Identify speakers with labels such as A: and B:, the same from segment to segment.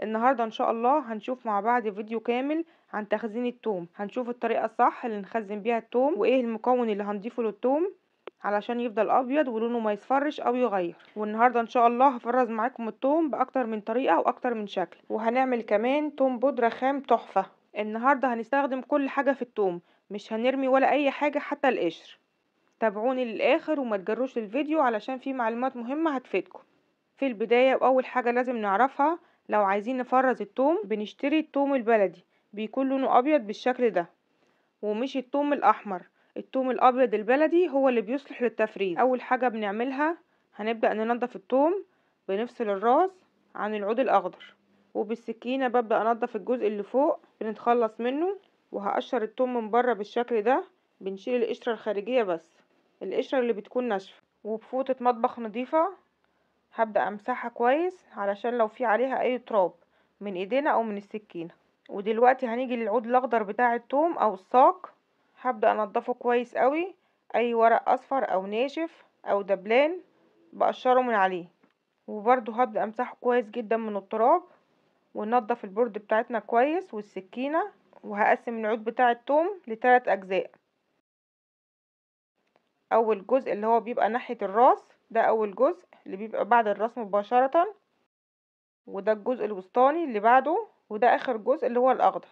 A: النهاردة ان شاء الله هنشوف مع بعض فيديو كامل عن تخزين التوم. هنشوف الطريقة الصح اللي نخزن بيها التوم، وايه المكون اللي هنضيفه للتوم علشان يفضل ابيض ولونه ما يصفرش او يغير. والنهاردة ان شاء الله هفرز معاكم التوم باكتر من طريقة واكتر من شكل، وهنعمل كمان توم بودرة خام تحفة. النهاردة هنستخدم كل حاجة في التوم، مش هنرمي ولا اي حاجة حتى القشر. تابعوني للاخر وما تجروش للفيديو علشان فيه معلومات مهمة هتفيدكم. في البداية وأول حاجة لازم نعرفها، لو عايزين نفرز التوم بنشتري التوم البلدي، بيكون لونه أبيض بالشكل ده، ومش التوم الأحمر. التوم الأبيض البلدي هو اللي بيصلح للتفريز. أول حاجة بنعملها هنبدأ ننضف التوم، بنفصل الراس عن العود الأخضر، وبالسكينة ببدأ أنضف الجزء اللي فوق بنتخلص منه. وهقشر التوم من بره بالشكل ده، بنشيل القشرة الخارجية بس، القشرة اللي بتكون ناشفة. وبفوطة مطبخ نظيفة هبدأ امسحها كويس علشان لو في عليها اي تراب من ايدينا او من السكينة. ودلوقتي هنيجي للعود الاخضر بتاع التوم او الساق، هبدأ انضفه كويس قوي. اي ورق اصفر او ناشف او دبلان بقشره من عليه، وبرضه هبدأ امسحه كويس جدا من التراب. وننضف البورد بتاعتنا كويس والسكينة. وهقسم العود بتاع التوم ل3 اجزاء. اول جزء اللي هو بيبقى ناحية الراس، ده اول جزء اللي بيبقى بعد الراس مباشرة، وده الجزء الوسطاني اللي بعده، وده اخر جزء اللي هو الاخضر.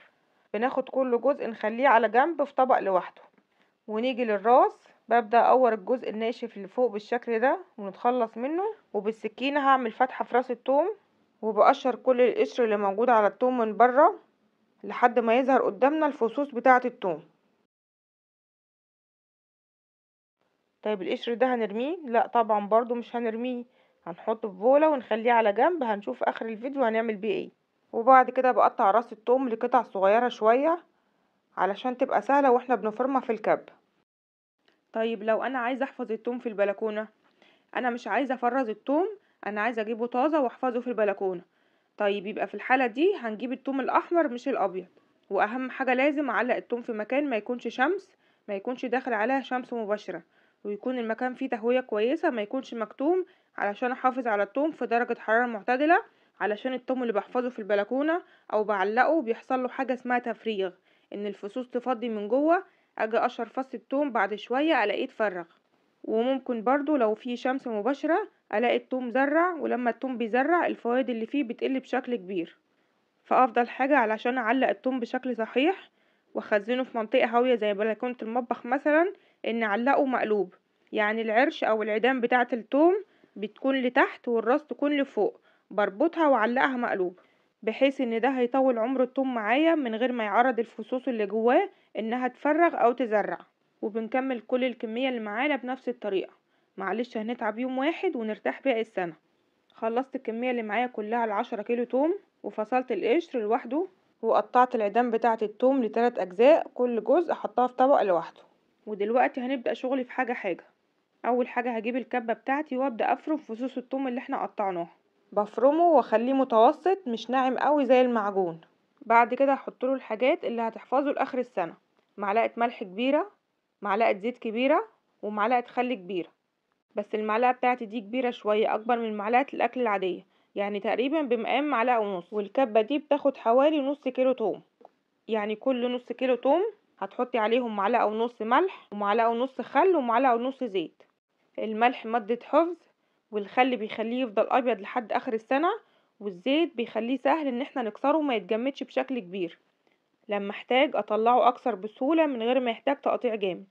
A: بناخد كل جزء نخليه على جنب في طبق لوحده. ونيجي للراس، ببدأ اقور الجزء الناشف اللي فوق بالشكل ده ونتخلص منه. وبالسكينة هعمل فتحة في راس التوم، وبقشر كل القشر اللي موجود على التوم من بره لحد ما يظهر قدامنا الفصوص بتاعة التوم. طيب القشر ده هنرميه؟ لا طبعا برضو مش هنرميه، هنحطه في بولة ونخليه على جنب. هنشوف اخر الفيديو هنعمل بيه ايه. وبعد كده بقطع راس التوم لقطع صغيرة شوية علشان تبقى سهلة واحنا بنفرمها في الكب. طيب لو انا عايزة احفظ التوم في البلكونة، انا مش عايزة افرز التوم، انا عايزة اجيبه طازة واحفظه في البلكونة. طيب يبقى في الحالة دي هنجيب التوم الاحمر مش الابيض. واهم حاجة لازم اعلق التوم في مكان ما يكونش شمس، ما يكونش داخل عليها شمس مباشرة، ويكون المكان فيه تهوية كويسة، ما يكونش مكتوم، علشان احافظ على التوم في درجة حرارة معتدلة. علشان التوم اللي بحفظه في البلكونة او بعلقه بيحصل له حاجة اسمها تفريغ، ان الفصوص تفضي من جوه. اجي اقشر فص التوم بعد شوية الاقيه اتفرغ. وممكن برضو لو في شمس مباشرة الاقي التوم زرع، ولما التوم بيزرع الفوائد اللي فيه بتقل بشكل كبير. فافضل حاجة علشان اعلق التوم بشكل صحيح واخزنه في منطقة هاوية زي بلكونة المطبخ مثلا، ان اعلقه مقلوب. يعني العرش او العيدان بتاعة التوم بتكون لتحت والراس تكون لفوق، بربطها واعلقها مقلوب، بحيث ان ده هيطول عمر التوم معايا من غير ما يعرض الفصوص اللي جواه انها تفرغ او تزرع. وبنكمل كل الكمية اللي معانا بنفس الطريقة. معلش هنتعب يوم واحد ونرتاح باقي السنة. خلصت الكمية اللي معايا كلها ال10 كيلو توم، وفصلت القشر لوحده، وقطعت العيدان بتاعة التوم ل3 اجزاء، كل جزء احطها في طبق لوحده. ودلوقتي هنبدأ شغلي في حاجة حاجة. اول حاجة هجيب الكبة بتاعتي وابدأ افرم فصوص التوم اللي احنا قطعناه. بفرمه واخليه متوسط، مش ناعم قوي زي المعجون. بعد كده هحطله الحاجات اللي هتحفظه لاخر السنة: معلقة ملح كبيرة، معلقة زيت كبيرة، ومعلقة خل كبيرة. بس المعلقة بتاعتي دي كبيرة شوية، اكبر من معلقة الاكل العادية، يعني تقريبا بمقام معلقة ونص. والكبة دي بتاخد حوالي نص كيلو توم. يعني كل نص كيلو توم هتحطي عليهم معلقة ونص ملح، ومعلقة ونص خل، ومعلقة ونص زيت. الملح مادة حفظ، والخل بيخليه يفضل ابيض لحد اخر السنة، والزيت بيخليه سهل ان احنا نكسره وما يتجمدش بشكل كبير، لما احتاج اطلعه اكثر بسهولة من غير ما يحتاج تقطيع جامد.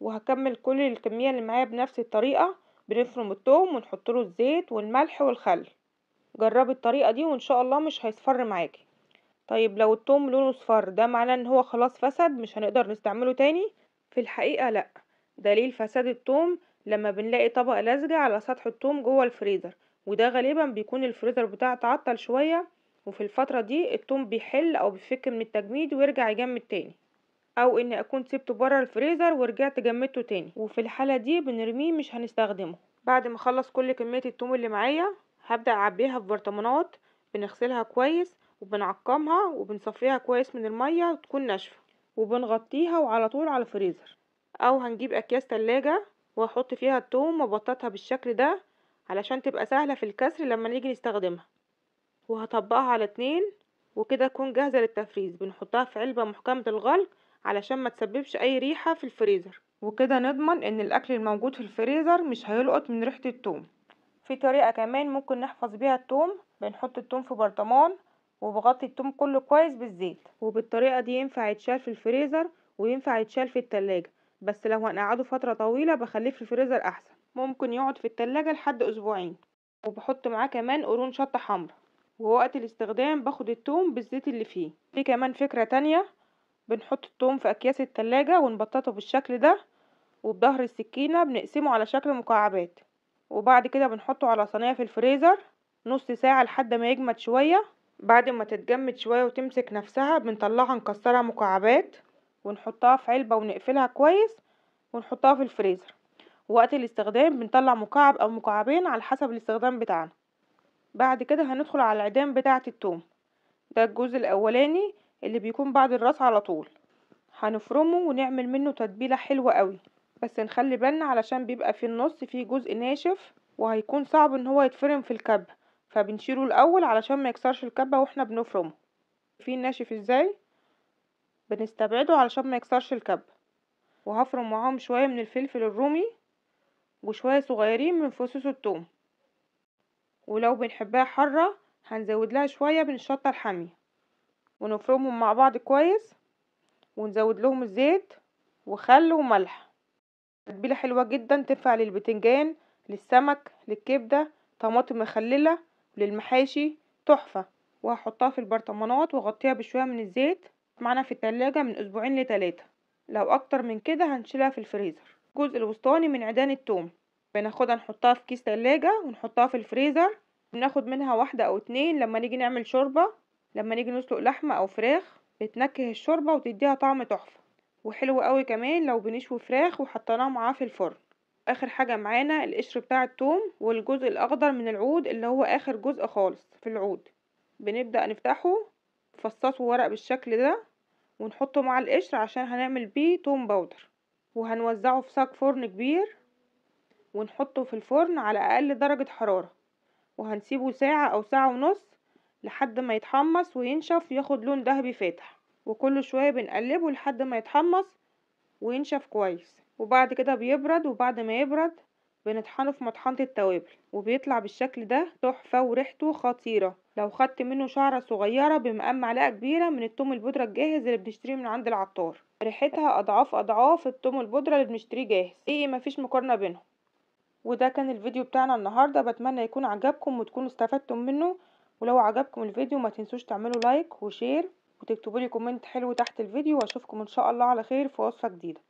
A: وهكمل كل الكمية اللي معايا بنفس الطريقة. بنفرم التوم ونحطله الزيت والملح والخل. جربي الطريقة دي وان شاء الله مش هيصفر معاكي. طيب لو التوم لونه صفر، ده معناه ان هو خلاص فسد مش هنقدر نستعمله تاني؟ في الحقيقة لا. دليل فساد التوم لما بنلاقي طبقة لزجة على سطح التوم جوه الفريزر، وده غالبا بيكون الفريزر بتاعه تعطل شوية، وفي الفترة دي التوم بيحل او بيفك من التجميد ويرجع يجمد تاني، او اني اكون سبته بره الفريزر ورجعت جمدته تاني، وفي الحالة دي بنرميه مش هنستخدمه. بعد ما اخلص كل كمية التوم اللي معايا هبدأ اعبيها في برطمانات، بنغسلها كويس وبنعقمها وبنصفيها كويس من المية وتكون ناشفة، وبنغطيها وعلى طول على الفريزر. او هنجيب اكياس تلاجة واحط فيها التوم وابططها بالشكل ده علشان تبقى سهلة في الكسر لما نيجي نستخدمها. وهطبقها على 2 وكده تكون جاهزة للتفريز. بنحطها في علبة محكمة الغلق علشان ما تسببش اي ريحة في الفريزر، وكده نضمن ان الاكل الموجود في الفريزر مش هيلقط من ريحة التوم. في طريقة كمان ممكن نحفظ بيها التوم. بنحط التوم في برطمان وبغطي التوم كله كويس بالزيت، وبالطريقة دي ينفع يتشال في الفريزر وينفع يتشال في التلاجة، بس لو هنقعده فترة طويلة بخليه في الفريزر احسن. ممكن يقعد في التلاجة لحد اسبوعين. وبحط معاه كمان قرون شطة حمرا، ووقت الاستخدام باخد التوم بالزيت اللي فيه. في كمان فكرة تانية، بنحط التوم في اكياس التلاجة ونبططه بالشكل ده، وبظهر السكينة بنقسمه على شكل مكعبات، وبعد كده بنحطه على صينية في الفريزر نص ساعة لحد ما يجمد شوية. بعد ما تتجمد شوية وتمسك نفسها بنطلعها نكسرها مكعبات ونحطها في علبة ونقفلها كويس ونحطها في الفريزر. وقت الاستخدام بنطلع مكعب او مكعبين على حسب الاستخدام بتاعنا. بعد كده هندخل على العيدان بتاعة التوم. ده الجزء الاولاني اللي بيكون بعد الراس على طول. هنفرمه ونعمل منه تتبيلة حلوة قوي، بس نخلي بالنا علشان بيبقى في النص فيه جزء ناشف وهيكون صعب ان هو يتفرم في الكبة، فبنشيله الاول علشان ما يكسرش الكبة واحنا بنفرمه. في ناشف ازاي بنستبعده علشان ما يكسرش الكبة. وهفرم معاهم شوية من الفلفل الرومي وشوية صغيرين من فصوص الثوم، ولو بنحبها حرة هنزود لها شوية من الشطة الحامية، ونفرمهم مع بعض كويس ونزود لهم الزيت وخل وملح. تتبيلة حلوة جدا تنفع للبتنجان، للسمك، للكبدة، طماطم مخللة، للمحاشي، تحفة. وهحطها في البرطمانات واغطيها بشوية من الزيت معنا في التلاجة من اسبوعين ل3. لو اكتر من كده هنشيلها في الفريزر. الجزء الوسطاني من عيدان التوم بناخدها نحطها في كيس تلاجة ونحطها في الفريزر. بناخد منها واحدة او 2 لما نيجي نعمل شوربة، لما نيجي نسلق لحمة او فراخ بتنكه الشوربة وتديها طعم تحفة. وحلو قوي كمان لو بنشوي فراخ وحطيناه معاه في الفرن. اخر حاجة معانا القشر بتاع الثوم والجزء الاخضر من العود اللي هو اخر جزء خالص في العود. بنبدأ نفتحه نفصصه ورق بالشكل ده ونحطه مع القشر عشان هنعمل بيه توم باودر، وهنوزعه في صاج فرن كبير ونحطه في الفرن على اقل درجة حرارة، وهنسيبه ساعة او ساعة ونص لحد ما يتحمص وينشف وياخد لون ذهبي فاتح. وكل شوية بنقلبه لحد ما يتحمص وينشف كويس. وبعد كده بيبرد، وبعد ما يبرد بنطحنه في مطحنة التوابل وبيطلع بالشكل ده تحفة وريحته خطيرة. لو خدت منه شعرة صغيرة بمقام معلقة كبيرة من التوم البودرة الجاهز اللي بنشتريه من عند العطار، ريحتها اضعاف اضعاف التوم البودرة اللي بنشتريه جاهز. مفيش مقارنة بينهم. وده كان الفيديو بتاعنا النهاردة، بتمنى يكون عجبكم وتكونوا استفدتم منه. ولو عجبكم الفيديو ما تنسوش تعملوا لايك وشير وتكتبوا لي كومنت حلو تحت الفيديو، واشوفكم ان شاء الله على خير في وصفة جديدة.